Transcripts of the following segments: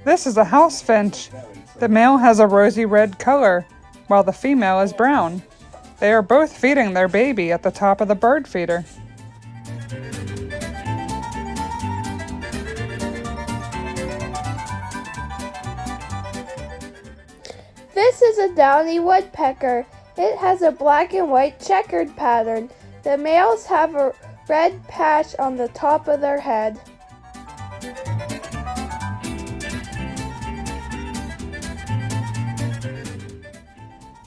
This is a house finch. The male has a rosy red color, while the female is brown. They are both feeding their baby at the top of the bird feeder. This is a downy woodpecker. It has a black and white checkered pattern. The males have a red patch on the top of their head.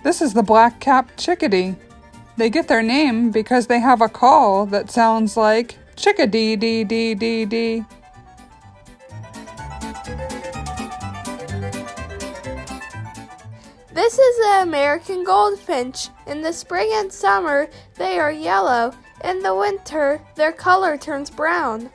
This is the black-capped chickadee. They get their name because they have a call that sounds like chickadee dee dee dee dee. This is the American goldfinch. In the spring and summer, they are yellow. In the winter, their color turns brown.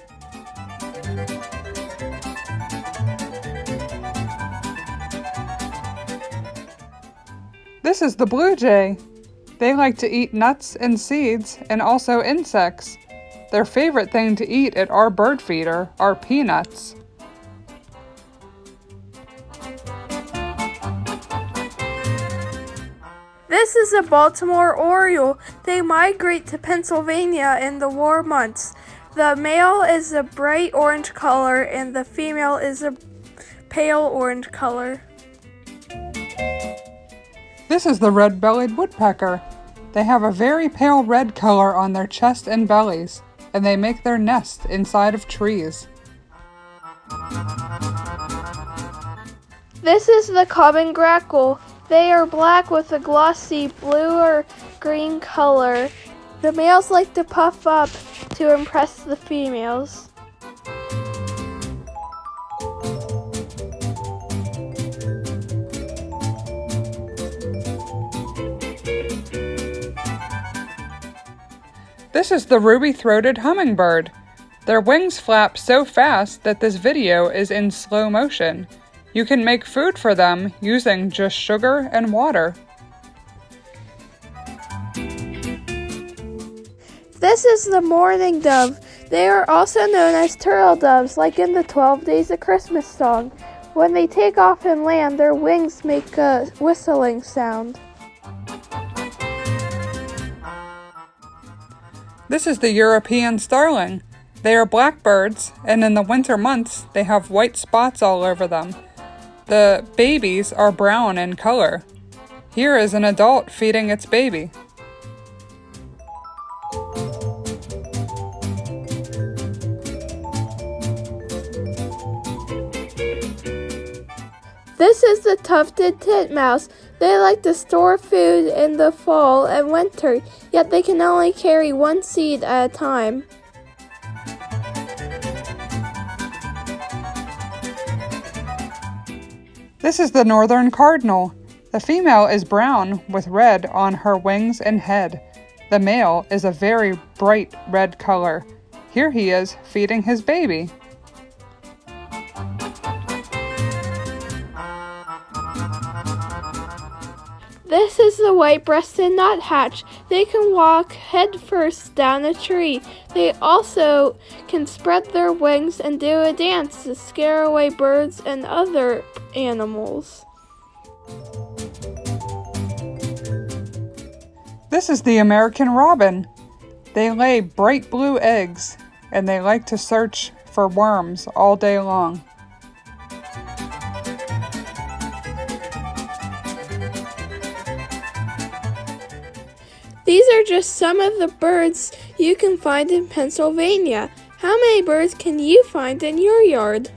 This is the blue jay. They like to eat nuts and seeds and also insects. Their favorite thing to eat at our bird feeder are peanuts. This is a Baltimore oriole. They migrate to Pennsylvania in the warm months. The male is a bright orange color and the female is a pale orange color. This is the red-bellied woodpecker. They have a very pale red color on their chest and bellies, and they make their nest inside of trees. This is the common grackle. They are black with a glossy blue or green color. The males like to puff up to impress the females. This is the ruby-throated hummingbird. Their wings flap so fast that this video is in slow motion. You can make food for them using just sugar and water. This is the mourning dove. They are also known as turtle doves, like in the 12 Days of Christmas song. When they take off and land, their wings make a whistling sound. This is the European starling. They are blackbirds, and in the winter months, they have white spots all over them. The babies are brown in color. Here is an adult feeding its baby. This is the tufted titmouse. They like to store food in the fall and winter, yet they can only carry one seed at a time. This is the northern cardinal. The female is brown with red on her wings and head. The male is a very bright red color. Here he is feeding his baby. This is the white-breasted nuthatch. They can walk head first down a tree. They also can spread their wings and do a dance to scare away birds and other animals. This is the American robin. They lay bright blue eggs, and they like to search for worms all day long. These are just some of the birds you can find in Pennsylvania. How many birds can you find in your yard?